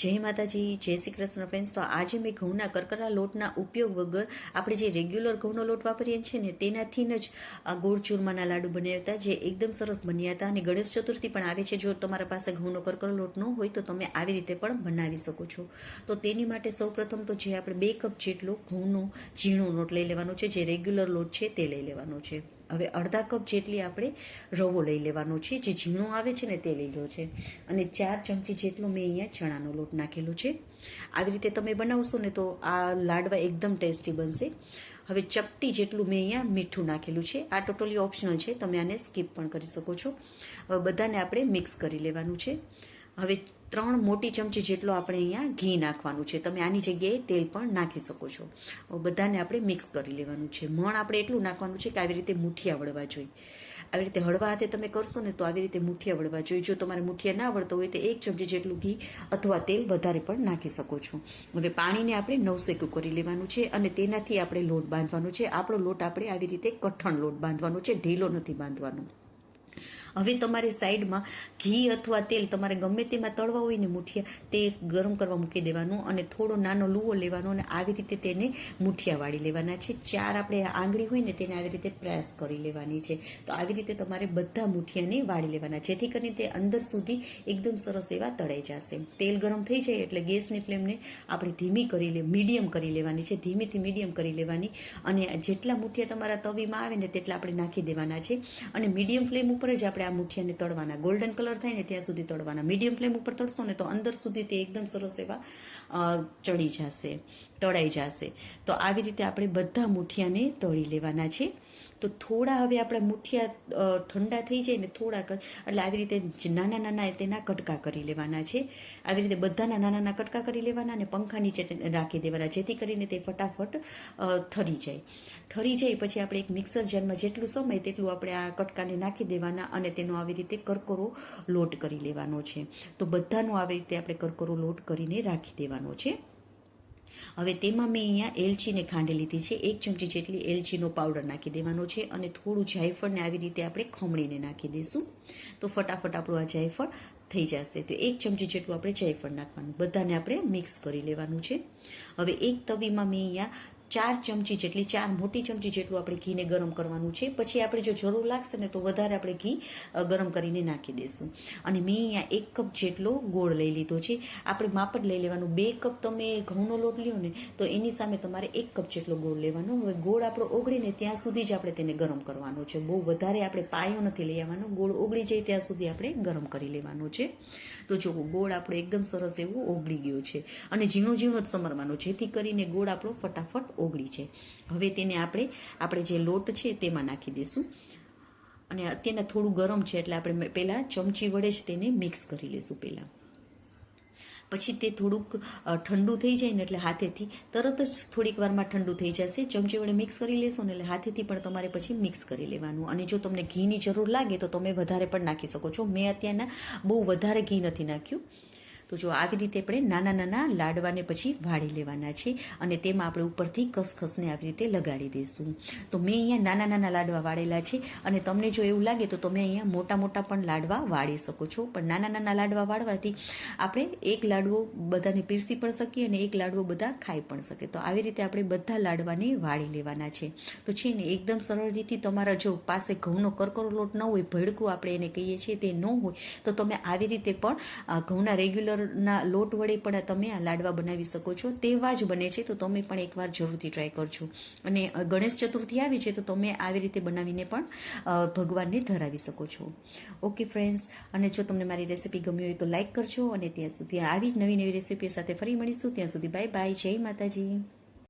જય માતાજી, જય શ્રી કૃષ્ણ ફ્રેન્ડ્સ. તો આજે મેં ઘઉંના કરકરા લોટના ઉપયોગ વગર આપણે જે રેગ્યુલર ઘઉંનો લોટ વાપરીએ છીએ ને તેનાથી જ આ ગોળ ચૂરમાના લાડુ બનાવ્યા હતા, જે એકદમ સરસ બન્યા હતા. અને ગણેશ ચતુર્થી પણ આવે છે. જો તમારા પાસે ઘઉંનો કરકરો લોટ ન હોય તો તમે આવી રીતે પણ બનાવી શકો છો. તો તેની માટે સૌપ્રથમ તો જે આપણે 2 કપ જેટલો ઘઉંનો ઝીણો લોટ લઈ લેવાનો છે, જે રેગ્યુલર લોટ છે તે લઈ લેવાનો છે. હવે અડધા કપ જેટલી આપણે રવો લઈ લેવાનો છે, જે ઝીણો આવે છે ને તે લીધો છે. અને 4 ચમચી જેટલો મેં અહીંયા ચણાનો લોટ નાખેલો છે. આવી રીતે તમે બનાવશો ને તો આ લાડવા એકદમ ટેસ્ટી બનશે. હવે ચપટી જેટલું મેં અહીંયા મીઠું નાખેલું છે. આ ટોટલી ઓપ્શનલ છે, તમે આને સ્કીપ પણ કરી શકો છો. હવે બધાને આપણે મિક્સ કરી લેવાનું છે. હવે 3 મોટી ચમચી જેટલો આપણે અહીંયા ઘી નાખવાનું છે. તમે આની જગ્યાએ તેલ પણ નાખી શકો છો. બધાને આપણે મિક્સ કરી લેવાનું છે. મણ આપણે એટલું નાખવાનું છે કે આવી રીતે મુઠિયા વળવા જોઈએ. આવી રીતે હળવા હાથે તમે કરશો ને તો આવી રીતે મુઠિયા વળવા જોઈએ. જો તમારે મુઠિયા ના વળતો હોય તો 1 ચમચી જેટલું ઘી અથવા તેલ વધારે પણ નાખી શકો છો. હવે પાણીને આપણે નવસેકું કરી લેવાનું છે અને તેનાથી આપણે લોટ બાંધવાનો છે. આપણો લોટ આપણે આવી રીતે કઠણ લોટ બાંધવાનો છે, ઢીલો નથી બાંધવાનો. હવે તમારે સાઈડમાં ઘી અથવા તેલ તમારે ગમે તેમાં તળવા હોય ને મુઠિયા, તે ગરમ કરવા મૂકી દેવાનું અને થોડો નાનો લુવો લેવાનો અને આવી રીતે તેને મુઠિયા વાળી લેવાના છે. 4 આપણે આંગળી હોય ને તેને આવી રીતે પ્રેસ કરી લેવાની છે. તો આવી રીતે તમારે બધા મુઠિયાને વાળી લેવાના, જેથી કરીને તે અંદર સુધી એકદમ સરસ એવા તળાઈ જશે. તેલ ગરમ થઈ જાય એટલે ગેસની ફ્લેમને આપણે ધીમી કરી મીડિયમ કરી લેવાની છે, ધીમેથી મીડિયમ કરી લેવાની. અને જેટલા મુઠિયા તમારા તવીમાં આવે ને તેટલા આપણે નાખી દેવાના છે. અને મીડિયમ ફ્લેમ ઉપર જ આપણે આ મુઠિયાને તળવાના, ગોલ્ડન કલર થાય ને ત્યાં સુધી તળવાના. મીડિયમ ફ્લેમ ઉપર તળશો ને તો અંદર સુધી તે એકદમ સરસ એવા ચડી જશે, તળાઈ જશે. તો આવી રીતે આપણે બધા મુઠિયાને તળી લેવાના છે. તો થોડા હવે આપણા મુઠિયા ઠંડા થઈ જાય ને થોડાક, એટલે આવી રીતે નાના નાના તેના કટકા કરી લેવાના છે. આવી રીતે બધાના નાના નાના કટકા કરી લેવાના અને પંખા નીચે રાખી દેવાના, જેથી કરીને તે ફટાફટ ઠરી જાય. ઠરી જાય પછી આપણે એક મિક્સર જારમાં જેટલું સમય તેટલું આપણે આ કટકાને નાખી દેવાના અને તેનો આવી રીતે કરકરો લોટ કરી લેવાનો છે. તો બધાનો આવી રીતે આપણે કરકરો લોટ કરીને રાખી દેવાનો છે. હવે તેમાં મેં અહીંયા એલચીને ખાંડી લીધી છે. 1 ચમચી જેટલી એલચીનો પાવડર નાખી દેવાનો છે અને થોડું જાયફળને આવી રીતે આપણે ખમણીને નાખી દઈશું. તો ફટાફટ આપણું આ જાયફળ થઈ જશે. તો 1 ચમચી જેટલું આપણે જાયફળ નાખવાનું, બધાને આપણે મિક્સ કરી લેવાનું છે. હવે એક તવીમાં મેં અહીંયા 4 ચમચી જેટલી, 4 મોટી ચમચી જેટલું આપણે ઘીને ગરમ કરવાનું છે. પછી આપણે જો જરૂર લાગશે ને તો વધારે આપણે ઘી ગરમ કરીને નાખી દઈશું. અને મેં અહીંયા 1 કપ જેટલો ગોળ લઈ લીધો છે. આપણે માપ જ લઈ લેવાનું. 2 કપ તમે ઘઉંનો લોટ લ્યો ને તો એની સામે તમારે 1 કપ જેટલો ગોળ લેવાનો. હવે ગોળ આપણો ઓગળીને ત્યાં સુધી જ આપણે તેને ગરમ કરવાનો છે. બહુ વધારે આપણે પાયો નથી લઈ આવવાનો. ગોળ ઓગળી જાય ત્યાં સુધી આપણે ગરમ કરી લેવાનો છે. તો જો ગોળ આપણો એકદમ સરસ એવું ઓગળી ગયો છે અને ઝીણો ઝીણો જ સમારવાનો, જેથી કરીને ગોળ આપણો ફટાફટ ઓગળી છે. હવે તેને આપણે જે લોટ છે તેમાં નાખી દઈશું. અને અત્યારના થોડું ગરમ છે એટલે આપણે પહેલાં ચમચી વડે જ તેને મિક્સ કરી લઈશું પહેલાં. પછી તે થોડુંક ઠંડુ થઈ જાય ને એટલે હાથેથી તરત જ થોડીક વારમાં ઠંડુ થઈ જશે. ચમચી વડે મિક્સ કરી લેશો ને એટલે હાથેથી પણ તમારે પછી મિક્સ કરી લેવાનું. અને જો તમને ઘીની જરૂર લાગે તો તમે વધારે પણ નાખી શકો છો. મેં અત્યારના બહુ વધારે ઘી નથી નાખ્યું. તો જો આવી રીતે આપણે નાના નાના લાડવાને પછી વાળી લેવાના છે અને તેમાં આપણે ઉપરથી ખસખસને આવી રીતે લગાડી દઈશું. તો મેં અહીંયા નાના નાના લાડવા વાળેલા છે અને તમને જો એવું લાગે તો તમે અહીંયા મોટા મોટા પણ લાડવા વાળી શકો છો. પણ નાના નાના લાડવા વાળવાથી આપણે એક લાડવો બધાને પીરસી પણ શકીએ અને એક લાડવો બધા ખાઈ પણ શકે. તો આવી રીતે આપણે બધા લાડવાને વાળી લેવાના છે. તો છે ને એકદમ સરળ રીતે, તમારા જો પાસે ઘઉંનો કરકરો લોટ ન હોય, ભડકું આપણે એને કહીએ છીએ, તે ન હોય તો તમે આવી રીતે પણ ઘઉંના રેગ્યુલર ના લોટ વડે પણ તમે આ લાડવા બનાવી શકો છો. તેવા જ બને છે. તો તમે પણ એકવાર જરૂરથી ટ્રાય કરજો. અને ગણેશ ચતુર્થી આવી છે તો તમે આવી રીતે બનાવીને પણ ભગવાનને ધરાવી શકો છો. ઓકે ફ્રેન્ડ્સ, અને જો તમને મારી રેસીપી ગમી હોય તો લાઈક કરજો. અને ત્યાં સુધી આવી જ નવી નવી રેસીપી સાથે ફરી મળીશું. ત્યાં સુધી બાય બાય, જય માતાજી.